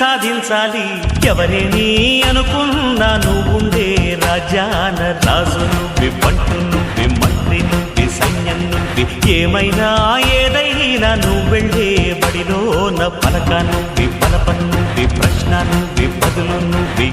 సాధించాలి. ఎవరేని అనుకున్నా నువ్వుండే రాజ్యాన రాజు నువ్వి, పంటు నువ్వి, మంత్రి నువ్వి, సైన్యం నువ్వి, ఏమైనా ఏదైనా నువ్వెళ్ళే బడిలోన పలక నువ్వి, పలప నువ్వి, ప్రశ్న నువ్వి, బదులు నువ్వి.